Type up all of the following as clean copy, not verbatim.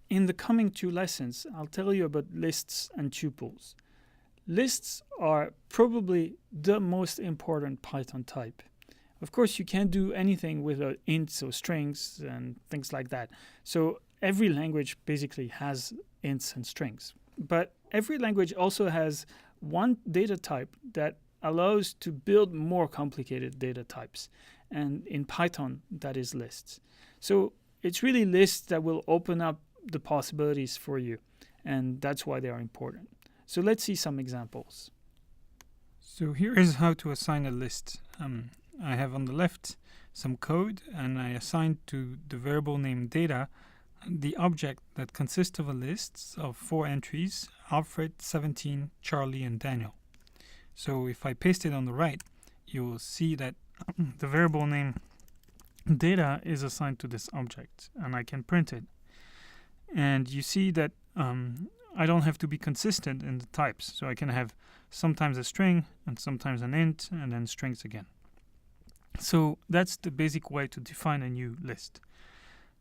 in the coming 2 lessons, I'll tell you about lists and tuples. Lists are probably the most important Python type. Of course, you can't do anything with ints or strings and things like that. So every language basically has ints and strings. But every language also has one data type that allows to build more complicated data types. And in Python, that is lists. So it's really lists that will open up the possibilities for you. And that's why they are important. So let's see some examples. So here is how to assign a list. I have on the left some code, and I assign to the variable named data the object that consists of a list of 4 entries: Alfred, 17, Charlie, and Daniel. So if I paste it on the right, you will see that the variable name data is assigned to this object, and I can print it. And you see that I don't have to be consistent in the types. So I can have sometimes a string and sometimes an int and then strings again. So that's the basic way to define a new list.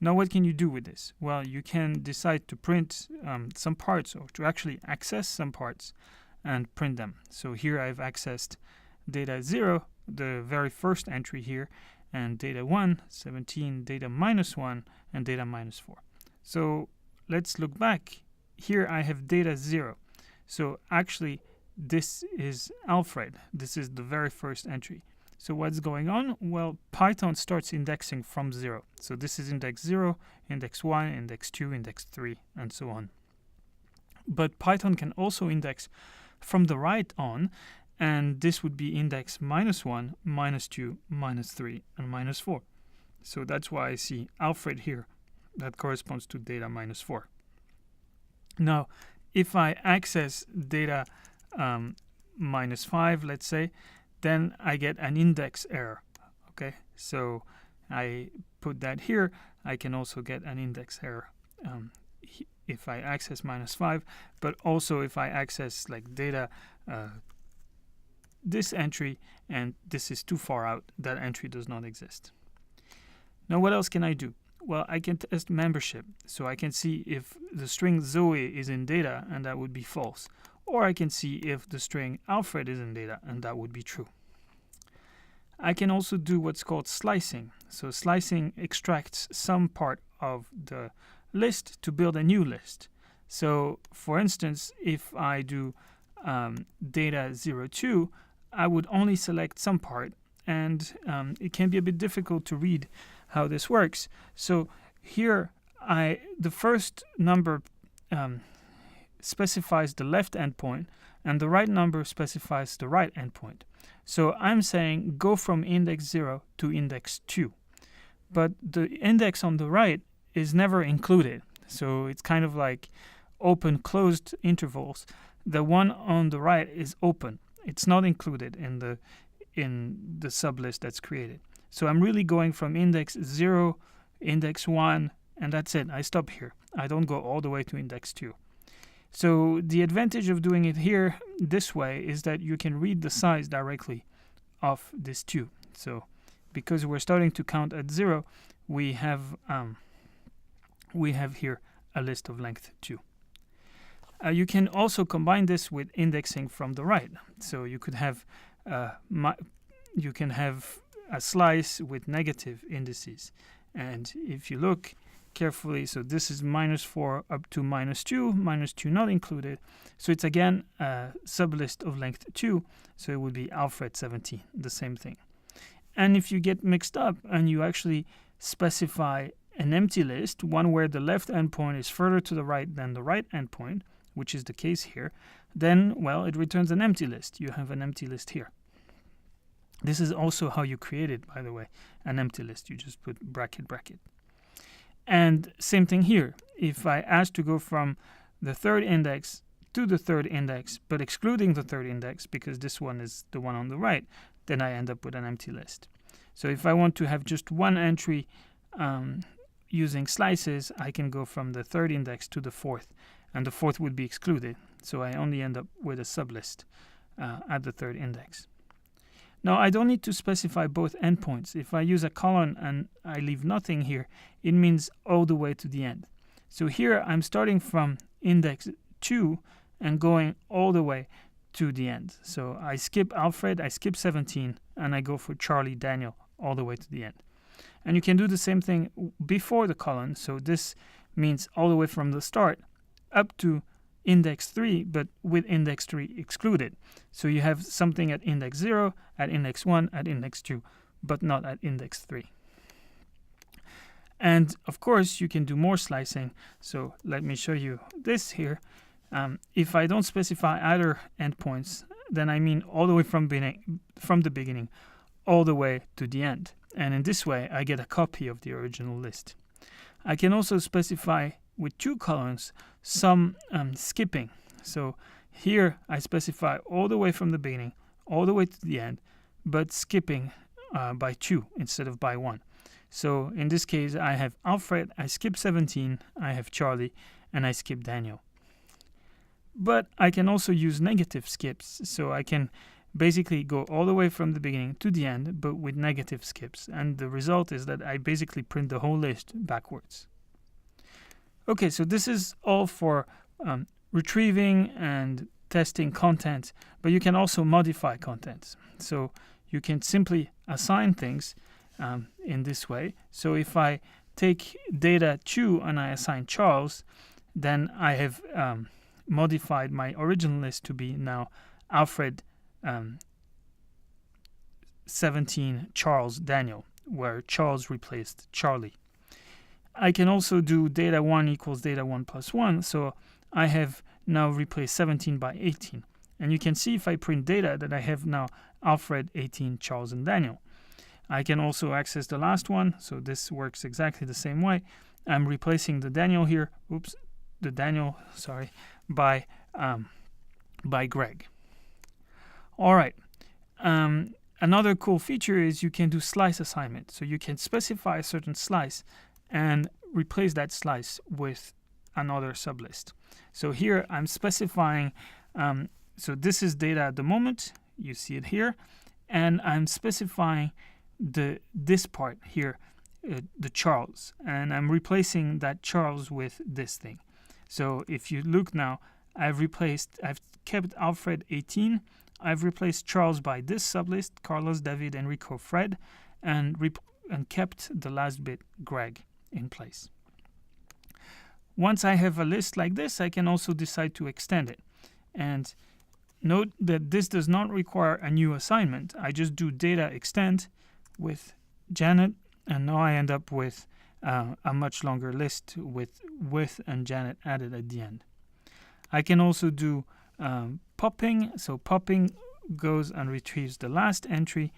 Now what can you do with this? Well, you can decide to print some parts, or to actually access some parts and print them. So here I've accessed data 0, the very first entry here, and data 1, 17, data -1, and data -4. So let's look back. Here I have data 0. So actually this is Alfred. This is the very first entry. So what's going on? Well, Python starts indexing from 0. So this is index 0, index 1, index 2, index 3, and so on. But Python can also index from the right on, and this would be index -1, -2, -3, and -4. So that's why I see Alfred here. That corresponds to data -4. Now, if I access data -5, let's say, then I get an index error. Okay, so I put that here. I can also get an index error if I access -5, but also if I access like data this entry and this is too far out, that entry does not exist. Now what else can I do? Well, I can test membership, so I can see if the string Zoe is in data, and that would be false. Or I can see if the string Alfred is in data, and that would be true. I can also do what's called slicing. So slicing extracts some part of the list to build a new list. So for instance, if I do data 02, I would only select some part, and it can be a bit difficult to read how this works. So here the first number specifies the left endpoint, and the right number specifies the right endpoint. So I'm saying go from index 0 to index 2. But the index on the right is never included. So it's kind of like open-closed intervals. The one on the right is open. It's not included in the sublist that's created. So I'm really going from index 0, index 1, and that's it. I stop here. I don't go all the way to index 2. So the advantage of doing it here this way is that you can read the size directly of this 2. So because we're starting to count at 0, we have here a list of length 2. You can also combine this with indexing from the right. So you could have a slice with negative indices. And if you look carefully, so this is -4 up to -2, -2 not included. So it's again a sublist of length 2. So it would be Alfred 17, the same thing. And if you get mixed up and you actually specify an empty list, one where the left endpoint is further to the right than the right endpoint, which is the case here, then, well, it returns an empty list. You have an empty list here. This is also how you create it, by the way, an empty list. You just put bracket, bracket. And same thing here. If I ask to go from the third index to the third index, but excluding the third index, because this one is the one on the right, then I end up with an empty list. So if I want to have just one entry using slices, I can go from the third index to the fourth, and the fourth would be excluded. So I only end up with a sublist at the third index. Now, I don't need to specify both endpoints. If I use a colon and I leave nothing here, it means all the way to the end. So here I'm starting from index 2 and going all the way to the end. So I skip Alfred, I skip 17, and I go for Charlie, Daniel, all the way to the end. And you can do the same thing before the colon. So this means all the way from the start up to index 3, but with index 3 excluded. So you have something at index 0, at index 1, at index 2, but not at index 3. And of course, you can do more slicing. So let me show you this here. If I don't specify either endpoints, then I mean all the way from the beginning, all the way to the end. And in this way, I get a copy of the original list. I can also specify with 2 colons some skipping. So here I specify all the way from the beginning, all the way to the end, but skipping by 2 instead of by 1. So in this case, I have Alfred, I skip 17, I have Charlie, and I skip Daniel. But I can also use negative skips, so I can basically go all the way from the beginning to the end, but with negative skips. And the result is that I basically print the whole list backwards. Okay, so this is all for retrieving and testing content, but you can also modify content. So you can simply assign things in this way. So if I take data 2 and I assign Charles, then I have modified my original list to be now Alfred 17, Charles, Daniel, where Charles replaced Charlie. I can also do data 1 equals data 1 plus 1, so I have now replaced 17 by 18. And you can see if I print data that I have now Alfred, 18, Charles, and Daniel. I can also access the last one, so this works exactly the same way. I'm replacing the Daniel here, by Greg. All right. Another cool feature is you can do slice assignment. So you can specify a certain slice and replace that slice with another sublist. So here I'm specifying, so this is data at the moment, you see it here, and I'm specifying this part here, the Charles, and I'm replacing that Charles with this thing. So if you look now, I've kept Alfred 18, I've replaced Charles by this sublist, Carlos, David, Enrico, Fred, and kept the last bit, Greg, in place. Once I have a list like this, I can also decide to extend it. And note that this does not require a new assignment. I just do data extend with Janet, and now I end up with a much longer list with and Janet added at the end. I can also do popping. So popping goes and retrieves the last entry,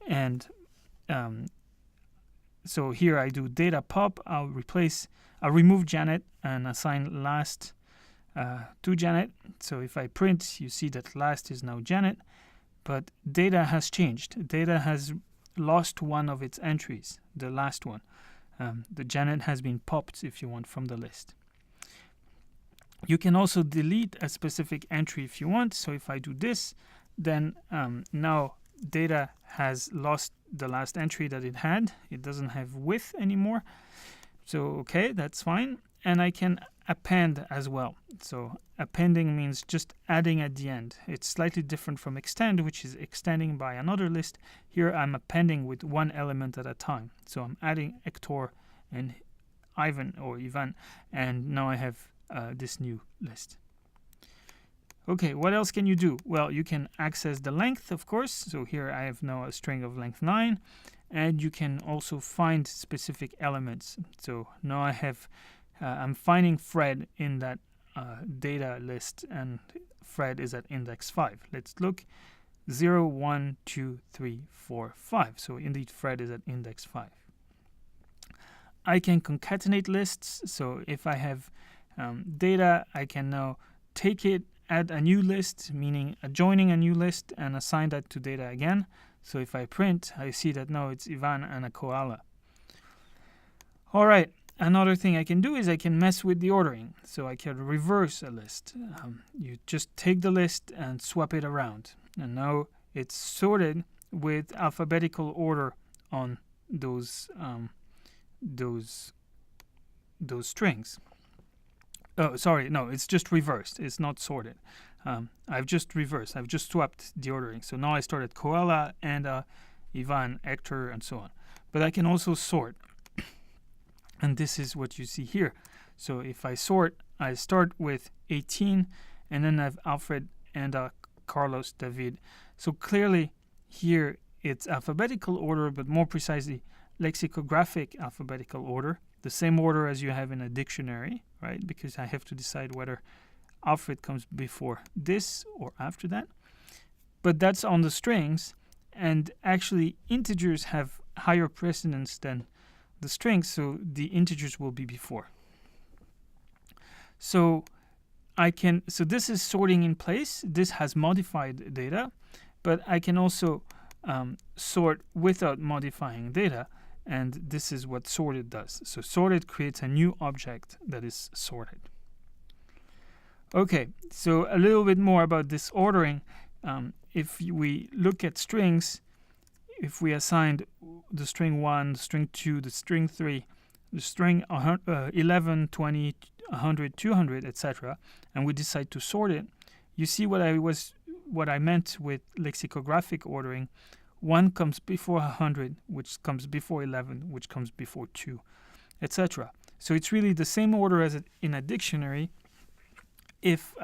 and so here I do data pop. I'll remove Janet and assign last to Janet. So if I print, you see that last is now Janet, but data has changed. Data has lost one of its entries, the last one. The Janet has been popped, if you want, from the list. You can also delete a specific entry if you want. So if I do this, then now data has lost the last entry that it had. It doesn't have width anymore. So okay, that's fine. And I can append as well. So appending means just adding at the end. It's slightly different from extend, which is extending by another list. Here I'm appending with one element at a time. So I'm adding Hector and Ivan, and now I have this new list. Okay, what else can you do? Well, you can access the length, of course. So here I have now a string of length 9, and you can also find specific elements. So now I have I'm finding Fred in that data list, and Fred is at index 5. Let's look. 0, 1, 2, 3, 4, 5. So indeed, Fred is at index 5. I can concatenate lists. So if I have data, I can now take it, add a new list, meaning joining a new list, and assign that to data again. So if I print, I see that now it's Ivan and a koala. All right. Another thing I can do is I can mess with the ordering. So I can reverse a list. You just take the list and swap it around. And now it's sorted with alphabetical order on those strings. Oh, sorry, no, it's just reversed. It's not sorted. I've just reversed. I've just swapped the ordering. So now I started Koala, Anda, Ivan, Hector, and so on. But I can also sort. And this is what you see here. So if I sort, I start with 18, and then I have Alfred, Anda, Carlos, David. So clearly here it's alphabetical order, but more precisely lexicographic alphabetical order. The same order as you have in a dictionary, right? Because I have to decide whether Alfred comes before this or after that. But that's on the strings, and actually integers have higher precedence than the strings, so the integers will be before. So this is sorting in place. This has modified data, but I can also sort without modifying data, and this is what sorted does. So sorted creates a new object that is sorted. Okay, so a little bit more about this ordering. If we look at strings, if we assigned the string 1, the string 2, the string 3, the string 11, 20, 100, 200, etc., and we decide to sort it, you see what I meant with lexicographic ordering. 1 comes before 100, which comes before 11, which comes before 2, etc. So it's really the same order as in a dictionary. If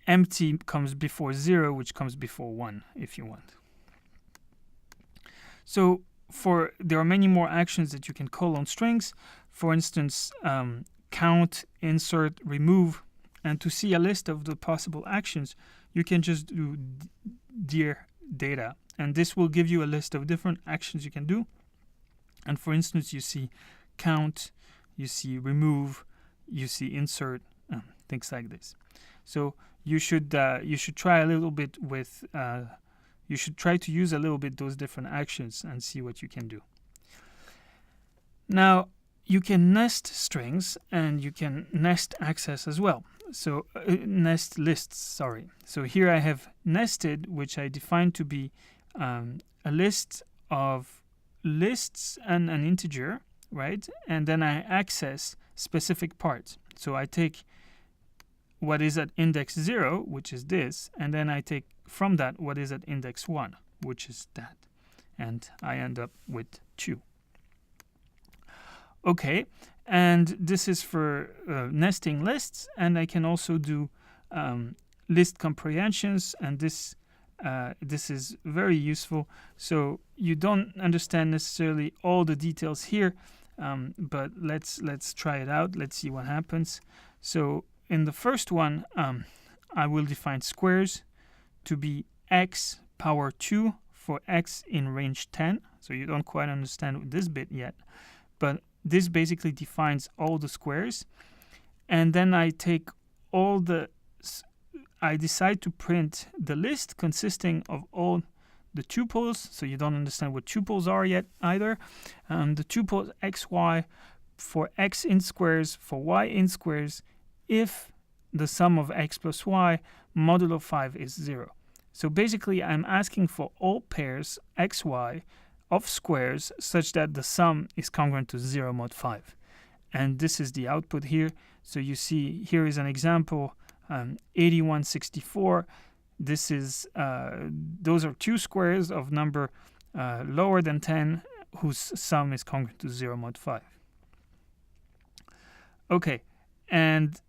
empty comes before 0, which comes before 1, if you want. So there are many more actions that you can call on strings. For instance, count, insert, remove. And to see a list of the possible actions, you can just do dir data. And this will give you a list of different actions you can do. And for instance, you see count, you see remove, you see insert, things like this. So you should try a little bit with you should try to use a little bit those different actions and see what you can do. Now you can nest strings and you can nest access as well. So nest lists, sorry. So here I have nested, which I define to be a list of lists and an integer, right? And then I access specific parts. So I take what is at index 0, which is this, and then I take from that what is at index 1, which is that. And I end up with 2. Okay, and this is for nesting lists, and I can also do list comprehensions, and this is very useful. So you don't understand necessarily all the details here, but let's try it out. Let's see what happens. So in the first one, I will define squares to be x power 2 for x in range 10. So you don't quite understand this bit yet, but this basically defines all the squares. And then I take I decide to print the list consisting of all the tuples. So you don't understand what tuples are yet either. The tuples xy for x in squares, for y in squares, if the sum of x plus y modulo 5 is 0. So basically I'm asking for all pairs xy of squares such that the sum is congruent to 0 mod 5. And this is the output here. So you see here is an example, 8164. This is those are two squares of number lower than 10 whose sum is congruent to 0 mod 5. Okay, and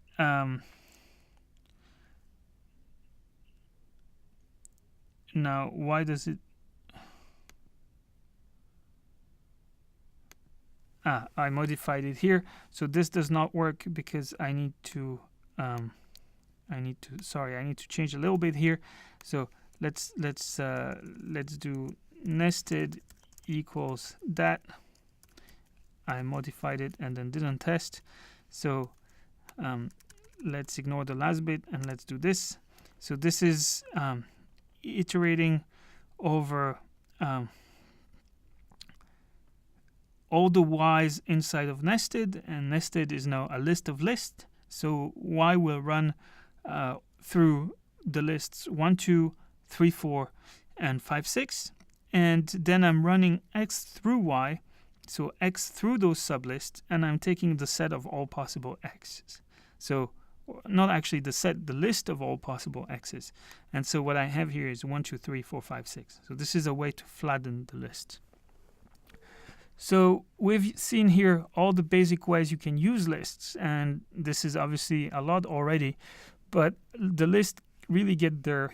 now why does it I modified it here, so this does not work because I need to change a little bit here. So let's do nested equals that. I modified it and then didn't test. So let's ignore the last bit and let's do this. So this is iterating over all the y's inside of nested, and nested is now a list of lists. So y will run through the lists 1, 2, 3, 4, and 5, 6. And then I'm running x through y. so x through those sublists, and I'm taking the set of all possible x's. So not actually the list of all possible x's. And so what I have here is 1, 2, 3, 4, 5, 6. So this is a way to flatten the list. So we've seen here all the basic ways you can use lists, and this is obviously a lot already, but the list really get their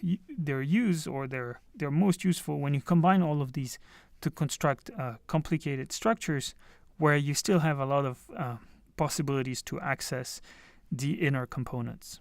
use, or they're most useful when you combine all of these to construct complicated structures where you still have a lot of possibilities to access the inner components.